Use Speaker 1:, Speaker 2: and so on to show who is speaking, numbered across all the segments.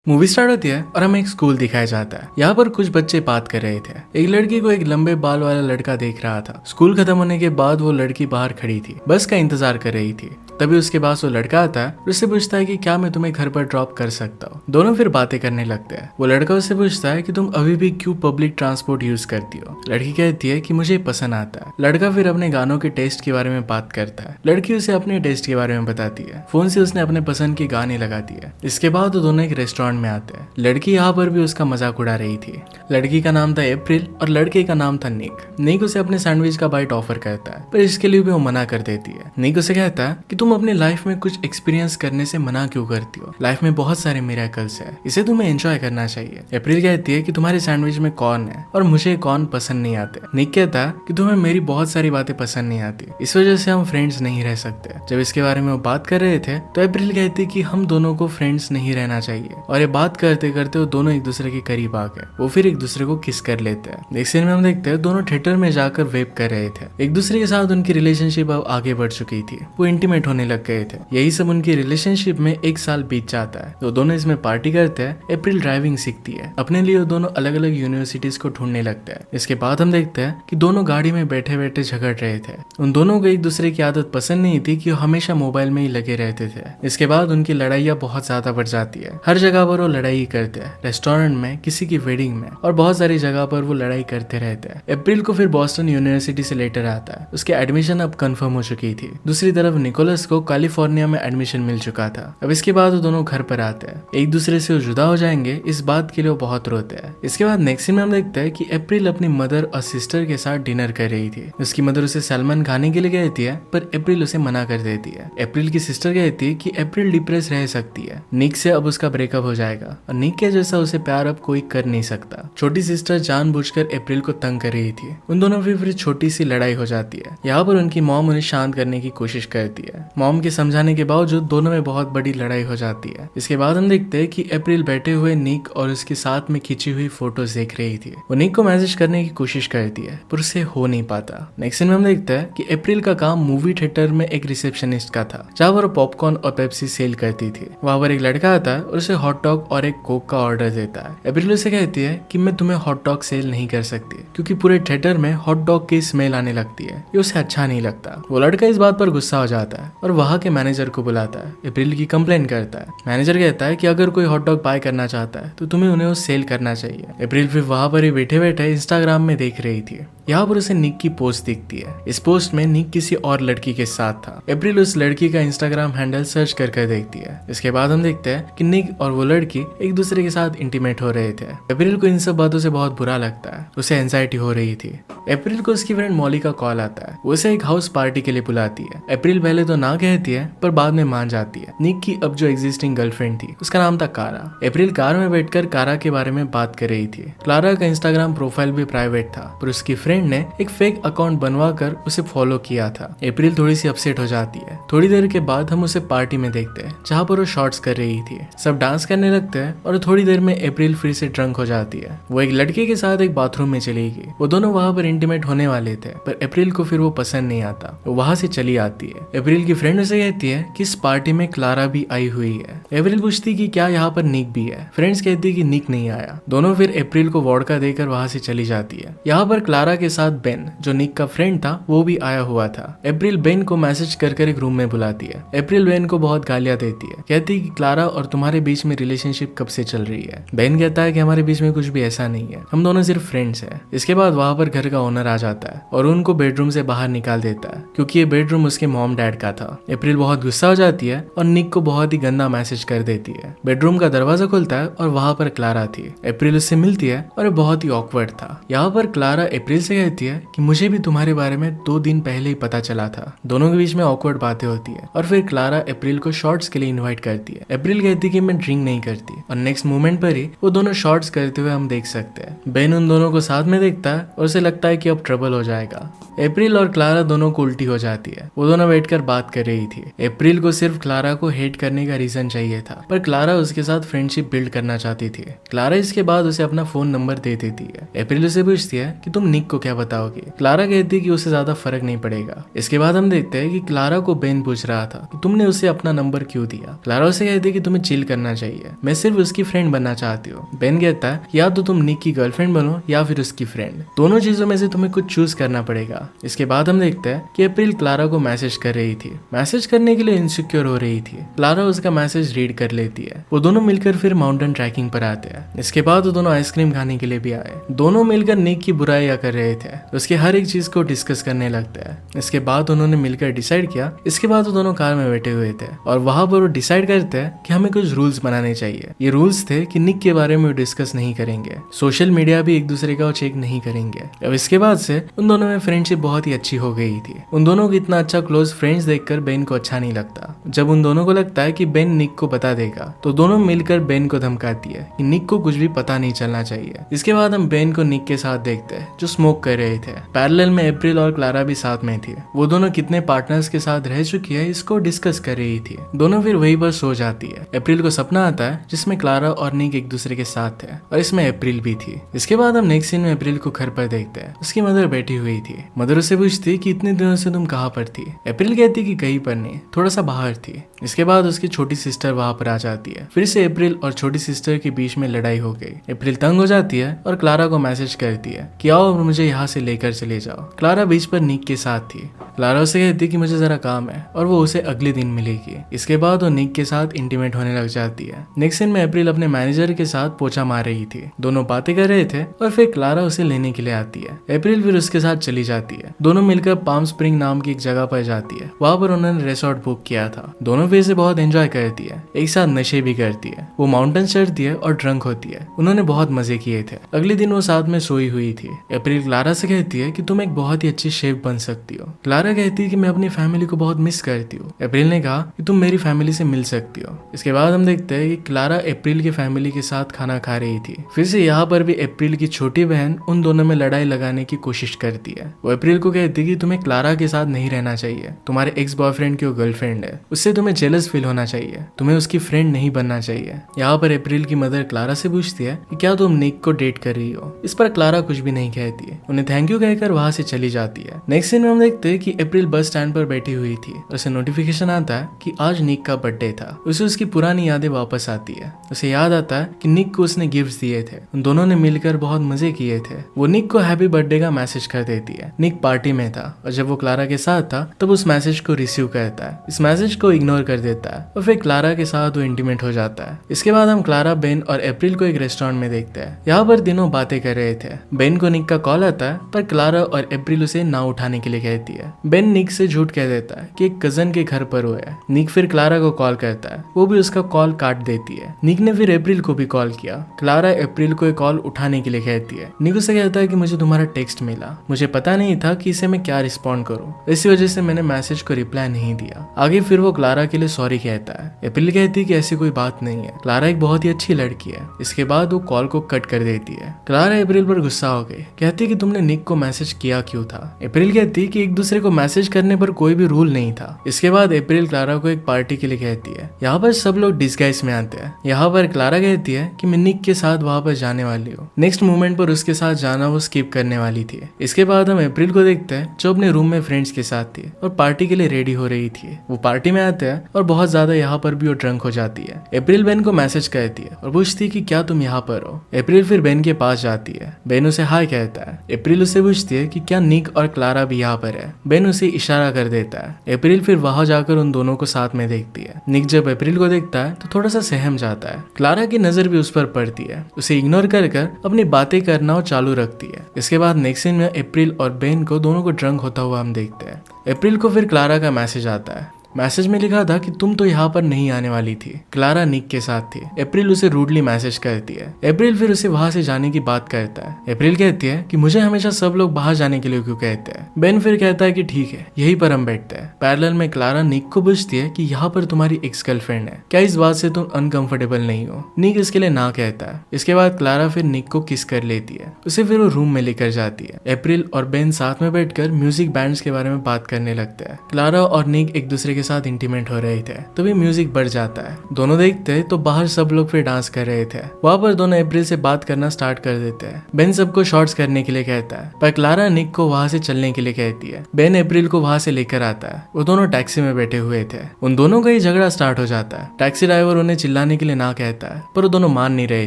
Speaker 1: Movie start होती है और हमें एक स्कूल दिखाया जाता है। यहाँ पर कुछ बच्चे बात कर रहे थे। एक लड़की को एक लंबे बाल वाला लड़का देख रहा था। स्कूल खत्म होने के बाद वो लड़की बाहर खड़ी थी, बस का इंतजार कर रही थी। तभी उसके पास वो लड़का आता है और उससे पूछता है कि क्या मैं तुम्हें घर पर ड्रॉप कर सकता हूँ। दोनों फिर बातें करने लगते हैं। वो लड़का उससे पूछता है कि तुम अभी भी क्यों पब्लिक ट्रांसपोर्ट यूज करती हो। लड़की कहती है कि मुझे पसंद आता है। लड़का फिर अपने गानों के टेस्ट के बारे में बात करता है। लड़की उसे अपने टेस्ट के बारे में बताती है। फोन से उसने अपने पसंद के गाने लगाती है। इसके बाद वो दोनों एक रेस्टोरेंट में आते हैं। लड़की यहाँ पर भी उसका मजाक उड़ा रही थी। लड़की का नाम था अप्रैल और लड़के का नाम था निक। निक उसे अपने सैंडविच का बाइट ऑफर करता है, पर इसके लिए भी वो मना कर देती है। निक उसे कहता है कि तुम अपनी लाइफ में कुछ एक्सपीरियंस करने से मना क्यों करती हो। लाइफ में बहुत सारे मिरेकल्स है, इसे तुम्हें एंजॉय करना चाहिए। अप्रैल कहती है कि तुम्हारे सैंडविच में कॉर्न है और मुझे कॉर्न पसंद नहीं आते। निक कहता है कि तुम्हें मेरी बहुत सारी बातें पसंद नहीं आती, इस वजह से हम फ्रेंड्स नहीं रह सकते। जब इसके बारे में वो बात कर रहे थे तो अप्रैल कहती कि हम दोनों को फ्रेंड्स नहीं रहना चाहिए, और ये बात करते करते वो दोनों एक दूसरे के करीब आ गए। वो फिर एक दूसरे को किस कर लेते हैं। नेक्स्ट सीन में हम देखते हैं दोनों थिएटर में जाकर वेप कर रहे थे। एक दूसरे के साथ उनकी रिलेशनशिप अब आगे बढ़ चुकी थी। वो इंटीमेट होने लग गए थे। यही सब उनकी रिलेशनशिप में एक साल बीत जाता है। वो दोनों इसमें पार्टी करते हैं। अप्रैल ड्राइविंग सीखती है। अपने लिए वो दोनों अलग अलग यूनिवर्सिटीज को ढूंढने लगते हैं। इसके बाद हम देखते हैं कि दोनों गाड़ी में बैठे बैठे झगड़ रहे थे। उन दोनों को एक दूसरे की आदत पसंद नहीं थी कि वो हमेशा मोबाइल में ही लगे रहते थे। इसके बाद उनकी लड़ाइयाँ बहुत ज्यादा बढ़ जाती है। हर जगह पर वो लड़ाई करते हैं, रेस्टोरेंट में, किसी की वेडिंग में, और बहुत सारी जगह पर वो लड़ाई करते रहते हैं। अप्रैल को फिर बॉस्टन यूनिवर्सिटी से लेटर आता है। उसके एडमिशन अब कंफर्म हो चुकी थी। दूसरी तरफ निकोलस को कैलिफोर्निया में एडमिशन मिल चुका था। अब इसके बाद वो दोनों घर पर आते हैं। एक दूसरे से वो जुदा हो जाएंगे, इस बात के लिए वो बहुत रोते हैं। इसके बाद नेक्स्ट सीन में हम देखते हैं कि अप्रैल अपनी मदर और सिस्टर के साथ डिनर कर रही थी। उसकी मदर उसे सैल्मन खाने के लिए कहती है, पर अप्रैल उसे मना कर देती है। अप्रैल की सिस्टर कहती है कि अप्रैल डिप्रेस रह सकती है, निक से अब उसका ब्रेकअप हो जाएगा और निक के जैसा उसे प्यार अब कोई कर नहीं सकता। छोटी सिस्टर जानबूझकर अप्रैल को तंग कर रही थी। उन दोनों की फिर छोटी सी लड़ाई हो जाती है। यहाँ पर उनकी मॉम उन्हें शांत करने की कोशिश करती है। मॉम के समझाने के बावजूद दोनों में बहुत बड़ी लड़ाई हो जाती है। इसके बाद हम देखते हैं कि अप्रैल बैठे हुए निक और उसके साथ में खींची हुई फोटोज देख रही थी। वो निक को मैसेज करने की कोशिश करती है, पर उससे हो नहीं पाता। नेक्स्ट सीन में हम देखते हैं कि अप्रैल का काम मूवी थिएटर में एक रिसेप्शनिस्ट का था, जहाँ पर पॉपकॉर्न और पेप्सी सेल करती थी। वहाँ पर एक लड़का आता है और उसे हॉट डॉग और एक कोक का ऑर्डर देता है। अप्रैल उसे कहती है कि मैं तुम्हें हॉट डॉग सेल नहीं कर सकती, क्योंकि पूरे थिएटर में हॉट डॉग की स्मेल आने लगती है, ये उसे अच्छा नहीं लगता। वो लड़का इस बात पर गुस्सा हो जाता है और वहाँ के मैनेजर को बुलाता है। अप्रैल की कंप्लेन करता है। मैनेजर कहता है कि अगर कोई हॉट डॉग बाय करना चाहता है तो तुम्हें उन्हें वो सेल करना चाहिए। अप्रैल फिर वहाँ पर ही बैठे बैठे इंस्टाग्राम में देख रही थी। यहाँ पर उसे निक की पोस्ट दिखती है। इस पोस्ट में निक किसी और लड़की के साथ था। अप्रैल उस लड़की का इंस्टाग्राम हैंडल सर्च कर देखती है। इसके बाद हम देखते हैं कि निक और वो लड़की एक दूसरे के साथ इंटीमेट हो रहे थे। अप्रैल को इन सब बातों से बहुत बुरा लगता है। उसे एंजाइटी हो रही थी। अप्रैल को उसकी फ्रेंड मॉली का कॉल आता है। उसे एक हाउस पार्टी के लिए बुलाती है। अप्रैल पहले तो ना कहती है, पर बाद में मान जाती है। निक की अब जो एग्जिस्टिंग गर्लफ्रेंड थी उसका नाम था कारा। अप्रैल कार में बैठकर कारा के बारे में बात कर रही थी। क्लारा का इंस्टाग्राम प्रोफाइल भी प्राइवेट था, पर उसकी फ्रेंड ने एक फेक अकाउंट बनवाकर उसे फॉलो किया था। अप्रैल थोड़ी सी अपसेट हो जाती है। थोड़ी देर के बाद हम उसे पार्टी में देखते हैं, जहाँ पर वो शॉर्ट्स कर रही थी। सब डांस करने लगते हैं और थोड़ी देर में अप्रैल फिर से ड्रंक हो जाती है। वो एक लड़के के साथ एक बाथरूम में चली गई। वो दोनों वहाँ पर इंटीमेट होने वाले थे, पर अप्रैल को फिर वो पसंद नहीं आता। वो वहाँ से चली आती है। अप्रैल की फ्रेंड उसे कहती है कि इस पार्टी में क्लारा भी आई हुई है। अप्रैल पूछती कि क्या यहाँ पर निक भी है। फ्रेंड्स कहती कि निक नहीं आया। दोनों फिर अप्रैल को वोडका देकर वहाँ से चली जाती है। यहाँ पर क्लारा के साथ बेन, जो निक का फ्रेंड था, वो भी आया हुआ था। अप्रैल बेन को मैसेज कर एक रूम में बुलाती है। अप्रैल बेन को बहुत गालियां देती है। कहती है कि क्लारा और तुम्हारे बीच में रिलेशनशिप कब से चल रही है। बेन कहता है कि हमारे बीच में कुछ भी ऐसा नहीं है, हम दोनों सिर्फ फ्रेंड्स हैं। इसके बाद वहाँ पर घर का ओनर आ जाता है और उनको बेडरूम से बाहर निकाल देता है, क्योंकि ये बेडरूम उसके मॉम डैड का था। अप्रैल बहुत गुस्सा हो जाती है और निक को बहुत ही गंदा मैसेज कर देती है। बेडरूम का दरवाजा खुलता है और वहाँ पर क्लारा थी। अप्रैल उससे मिलती है और बहुत ही ऑकवर्ड था। यहाँ पर क्लारा अप्रैल से कहती है कि मुझे भी तुम्हारे बारे में 2 दिन पहले ही पता चला था। दोनों के बीच में ऑकवर्ड बातें होती है और फिर क्लारा अप्रैल को शॉर्ट्स के लिए इनवाइट करती है। अप्रैल कहती है कि मैं ड्रिंक नहीं करती, और नेक्स्ट मोमेंट पर ही वो दोनों शॉर्ट्स करते हुए हम देख सकते हैं। बेन उन दोनों को साथ में देखता है और उसे लगता है कि अब ट्रबल हो जाएगा। अप्रैल और क्लारा दोनों को उल्टी हो जाती है। वो दोनों बैठकर बात कर रही थी। अप्रैल को सिर्फ क्लारा को हेट करने का रीजन चाहिए था, पर क्लारा उसके साथ फ्रेंडशिप बिल्ड करना चाहती थी। क्लारा इसके बाद उसे अपना फोन नंबर दे देती है। अप्रैल उसे पूछती है कि तुम निक को क्या बताओगी। क्लारा कहती है कि उसे ज्यादा फर्क नहीं पड़ेगा। इसके बाद हम देखते हैं कि क्लारा को बेन पूछ रहा था कि तुमने उसे अपना नंबर क्यों दिया। क्लारा उसे कहती है कि तुम्हें चिल करना चाहिए, मैं सिर्फ उसकी फ्रेंड बनना चाहती हूँ। बेन कहता है या तो तुम निक की गर्लफ्रेंड बनो या फिर उसकी फ्रेंड, दोनों चीजों में से तुम्हें कुछ चूज करना पड़ेगा। इसके बाद हम देखते हैं कि अप्रैल क्लारा को मैसेज कर रही थी, मैसेज करने के लिए इनसिक्योर हो रही थी। क्लारा उसका मैसेज रीड कर लेती है। वो दोनों मिलकर फिर माउंटेन ट्रैकिंग पर आते हैं। इसके बाद वो दोनों आइसक्रीम खाने के लिए भी आए। दोनों मिलकर निक की बुराइयां कर रहे थे, उसके हर एक चीज को डिस्कस करने लगते हैं। इसके बाद उन्होंने मिलकर डिसाइड किया। इसके बाद वो दोनों कार में बैठे हुए थे और वहां पर वो डिसाइड करते हैं कि हमें कुछ रूल्स बनाने चाहिए। ये रूल्स थे कि निक के बारे में डिस्कस नहीं करेंगे, सोशल मीडिया भी एक दूसरे का चेक नहीं करेंगे। अब इसके बाद से उन दोनों में फ्रेंडशिप बहुत ही अच्छी हो गई थी। उन दोनों को इतना अच्छा क्लोज फ्रेंड्स देखकर बेन को अच्छा नहीं लगता। जब उन दोनों को लगता है कि बेन निक को बता देगा तो दोनों मिलकर बेन को धमकाती है कि निक को कुछ भी पता नहीं चलना चाहिए। इसके बाद हम बेन को निक के साथ देखते हैं जो स्मोक कर रहे थे। पैरेलल में अप्रैल और क्लारा भी साथ में थी। वो दोनों कितने पार्टनर्स के साथ रह चुकी है इसको डिस्कस कर रही थी। दोनों फिर वहीं पर सो जाती है। अप्रैल को सपना आता है जिसमें क्लारा और निक एक दूसरे के साथ थे और इसमें अप्रैल भी थी। इसके बाद हम नेक्स्ट सीन में अप्रैल को घर पर देखते हैं। उसकी मदर बैठी हुई थी। मदर उसे पूछती कि इतने दिनों से तुम कहाँ पर थी। अप्रैल कहती कि कहीं पर नहीं, थोड़ा सा बाहर थी। इसके बाद उसकी छोटी सिस्टर वहां पर आ जाती है। फिर से अप्रैल और छोटी सिस्टर के बीच में लड़ाई हो गई। अप्रैल तंग हो जाती है और क्लारा को मैसेज करती है कि आओ और मुझे यहाँ से लेकर चले जाओ। क्लारा बीच पर निक के साथ थी। क्लारा उसे कहती कि मुझे जरा काम है और वो उसे अगले दिन मिलेगी। इसके बाद वो निक के साथ इंटीमेट होने लग जाती है। नेक्स्ट सीन में अप्रैल अपने मैनेजर के साथ पोछा मार रही थी। दोनों बातें कर रहे थे और फिर क्लारा उसे लेने के लिए आती है। अप्रैल फिर उसके साथ चली जाती है। दोनों मिलकर पाम स्प्रिंग नाम की एक जगह पर जाती है। वहां पर उन्होंने रिसोर्ट बुक किया था। दोनों फिर से बहुत एंजॉय करती है, एक साथ नशे भी करती है। वो माउंटेन चढ़ती है और ड्रंक होती है। उन्होंने बहुत मजे किए थे। अगले दिन वो साथ में सोई हुई थी। अप्रैल क्लारा से कहती है कि तुम एक बहुत ही अच्छी शेफ बन सकती हो। क्लारा कहती है कि मैं अपनी फैमिली को बहुत मिस करती हूँ। अप्रैल ने कहा कि तुम मेरी फैमिली से मिल सकती हो। इसके बाद हम देखते हैं कि क्लारा अप्रैल की फैमिली के साथ खाना खा रही थी। फिर से यहाँ पर भी अप्रैल की छोटी बहन उन दोनों में लड़ाई लगाने की कोशिश करती है। वो अप्रैल को कहती है कि तुम्हें क्लारा के साथ नहीं रहना चाहिए। तुम्हारे एक्स बॉयफ्रेंड की वो गर्लफ्रेंड है, उससे तुम्हें जेलस फील होना चाहिए, तुम्हें उसकी फ्रेंड नहीं बनना चाहिए। यहाँ पर अप्रैल की मदर क्लारा से पूछती है कि क्या तुम निक को डेट कर रही हो। इस पर क्लारा कुछ भी नहीं कहती है। उन्हें थैंक यू कहकर वहां से चली जाती है। नेक्स्ट सीन में हम देखते हैं कि अप्रैल बस स्टैंड पर बैठी हुई थी। उसे नोटिफिकेशन आता है कि आज निक का बर्थडे था। उसे उसकी पुरानी यादें वापस आती है। उसे याद आता है कि निक को उसने गिफ्ट्स दिए थे। उन दोनों ने मिलकर बहुत मजे किए थे। वो निक को हैप्पी बर्थडे का मैसेज कर देती है। निक पार्टी में था और जब वो क्लारा के साथ था तब उस मैसेज को रिसीव करता है। इस मैसेज को इग्नोर कर देता है और फिर क्लारा के साथ वो इंटीमेट हो जाता है। इसके बाद हम क्लारा, बेन और अप्रैल को एक रेस्टोरेंट में देखते हैं। यहाँ पर तीनों बातें कर रहे थे। बेन को निक का कॉल आता है पर क्लारा और अप्रैल उसे ना उठाने के लिए कहती है। बेन निक से झूठ कह देता है कि एक कजन के घर पर हुआ है। निक फिर क्लारा को कॉल करता है, वो भी उसका कॉल काट देती है। निक ने फिर अप्रैल को भी कॉल किया। क्लारा अप्रैल को एक कॉल उठाने के लिए कहती है। निक उसे कहता है कि मुझे तुम्हारा टेक्स्ट मिला, मुझे पता नहीं था कि इसे मैं क्या रिस्पॉन्ड करूं, इसी वजह से मैंने मैसेज को रिप्लाई नहीं दिया। आगे फिर वो क्लारा के लिए सॉरी कहता है। अप्रैल कहती है कि ऐसी कोई बात नहीं है, क्लारा एक बहुत ही अच्छी लड़की है। इसके बाद वो कॉल को कट कर देती है। क्लारा अप्रैल पर गुस्सा हो गई, कहती है कि तुमने निक को मैसेज किया क्यों था। अप्रैल कहती है कि एक दूसरे को मैसेज करने पर कोई भी रूल नहीं था। इसके बाद अप्रैल क्लारा को एक पार्टी के लिए कहती है। यहाँ पर सब लोग डिस्गाइज में आते हैं। यहाँ पर क्लारा कहती है कि मैं निक के साथ वहां पर जाने वाली हूँ। नेक्स्ट मोमेंट पर उसके साथ जाना वो स्किप करने वाली थी। इसके बाद हम अप्रैल को देखते हैं जो अपने रूम में फ्रेंड्स के साथ थी और पार्टी के लिए रेडी हो रही थी। वो पार्टी में आते हैं और बहुत ज्यादा यहाँ पर भी वो ड्रंक हो जाती है। अप्रैल बेन को मैसेज करती है और पूछती है कि क्या तुम यहाँ पर हो। अप्रैल फिर बेन के पास जाती है। बेन उसे हाय कहता है। अप्रैल उसे पूछती है कि क्या निक और क्लारा भी यहाँ पर है। बेन उसे इशारा कर देता है। अप्रैल फिर वहां जाकर उन दोनों को साथ में देखती है। निक जब अप्रैल को देखता है तो थोड़ा सा सहम जाता है। क्लारा की नजर भी उस पर पड़ती है। उसे इग्नोर कर अपनी बातें करना और चालू रखती है। इसके बाद नेक्स्ट सीन में अप्रैल और बेन को दोनों को ड्रंक होता हुआ हम देखते हैं। अप्रैल को फिर क्लारा का मैसेज आता है। मैसेज में लिखा था कि तुम तो यहाँ पर नहीं आने वाली थी। क्लारा निक के साथ थी। अप्रैल उसे रूडली मैसेज करती है। अप्रैल फिर उसे वहां से जाने की बात करता है। अप्रैल कहती है कि मुझे हमेशा सब लोग बाहर जाने के लिए क्यों कहते हैं। बेन फिर कहता है कि ठीक है, यहीं पर हम बैठते हैं। पैरेलल में क्लारा निक को पूछती है कि यहाँ पर तुम्हारी एक्स गर्लफ्रेंड है, क्या इस बात से तुम अनकंफर्टेबल नहीं हो। निक इसके लिए ना कहता है। इसके बाद क्लारा फिर निक को किस कर लेती है। उसे फिर वो रूम में लेकर जाती है। अप्रैल और बेन साथ में बैठकर म्यूजिक बैंड्स के बारे में बात करने लगते हैं। क्लारा और निक एक दूसरे के साथ इंटीमेट हो रहे थे। तभी म्यूजिक बढ़ जाता है। दोनों देखते तो बाहर सब लोग फिर डांस कर रहे थे। वहां पर दोनों अप्रैल से बात करना स्टार्ट कर देते हैं। बेन सबको शॉर्ट्स करने के लिए कहता है, पर क्लारा निक को वहां से चलने के लिए कहती है। बेन अप्रैल को वहां से लेकर आता है। वो दोनों टैक्सी में बैठे हुए थे। उन दोनों का ही झगड़ा स्टार्ट हो जाता है। टैक्सी ड्राइवर उन्हें चिल्लाने के लिए ना कहता है, पर वो दोनों मान नहीं रहे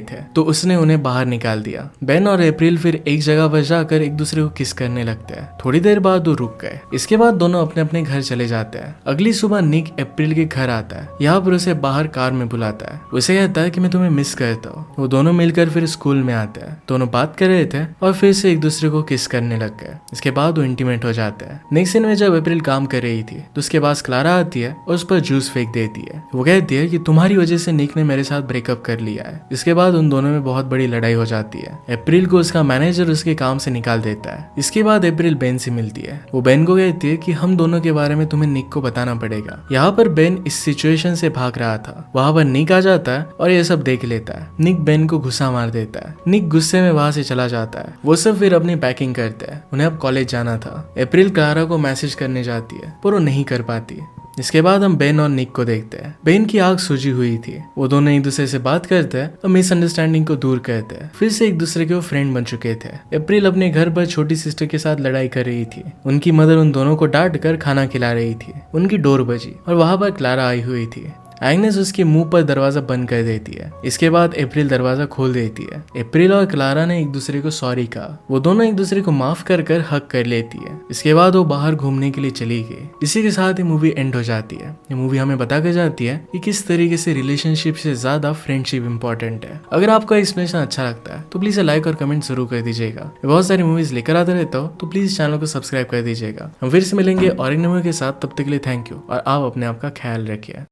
Speaker 1: थे, तो उसने उन्हें बाहर निकाल दिया। बेन और अप्रैल फिर एक जगह पर जाकर एक दूसरे को किस करने लगते हैं। थोड़ी देर बाद वो रुक गए। इसके बाद दोनों अपने अपने घर चले जाते हैं। अगली सुबह निक अप्रैल के घर आता है। यहाँ पर उसे बाहर कार में बुलाता है। उसे कहता है कि मैं तुम्हें मिस करता हूँ। वो दोनों मिलकर फिर स्कूल में आते हैं। दोनों बात कर रहे थे और फिर से एक दूसरे को किस करने लग गए। इसके बाद वो इंटीमेट हो जाते हैं। नेक्स्ट सीन में जब अप्रैल काम कर रही थी तो उसके पास क्लारा आती है और उस पर जूस फेंक देती है। वो कहती है कि तुम्हारी वजह से निक ने मेरे साथ ब्रेकअप कर लिया है। इसके बाद उन दोनों में बहुत बड़ी लड़ाई हो जाती है। अप्रैल को उसका मैनेजर उसके काम से निकाल देता है। इसके बाद अप्रैल बेन से मिलती है। वो बेन को कहती है कि हम दोनों के बारे में तुम्हें निक को बताना पड़ेगा। यहाँ पर बेन इस सिचुएशन से भाग रहा था। वहां पर निक आ जाता है और ये सब देख लेता है। निक बेन को घुसा मार देता है। निक गुस्से में वहां से चला जाता है। वो सब फिर अपनी पैकिंग करते हैं। उन्हें अब कॉलेज जाना था। अप्रैल क्लारा को मैसेज करने जाती है, पर वो नहीं कर पाती। इसके बाद हम बेन और निक को देखते हैं। बेन की आंख सूजी हुई थी। वो दोनों एक दूसरे से बात करते हैं और मिसअंडरस्टैंडिंग को दूर करते हैं। फिर से एक दूसरे के वो फ्रेंड बन चुके थे। अप्रैल अपने घर पर छोटी सिस्टर के साथ लड़ाई कर रही थी। उनकी मदर उन दोनों को डांट कर खाना खिला रही थी। उनकी डोर बजी और वहां पर क्लारा आई हुई थी। एग्नेस उसके मुंह पर दरवाजा बंद कर देती है। इसके बाद अप्रैल दरवाजा खोल देती है। अप्रैल और क्लारा ने एक दूसरे को सॉरी कहा। वो दोनों एक दूसरे को माफ कर कर हक कर लेती है। इसके बाद वो बाहर घूमने के लिए चली गई। इसी के साथ ये मूवी एंड हो जाती है। ये मूवी हमें बता कर जाती है कि किस तरीके से रिलेशनशिप से ज्यादा फ्रेंडशिप इंपॉर्टेंट है। अगर आपको एक्सप्लेनेशन अच्छा लगता है तो प्लीज लाइक और कमेंट जरूर कर दीजिएगा। बहुत सारी मूवीज लेकर आते रहता हूँ, तो प्लीज चैनल को सब्सक्राइब कर दीजिएगा। हम फिर से मिलेंगे और एक नंबर के साथ। तब तक के लिए थैंक यू और आप अपने आप का ख्याल रखिए।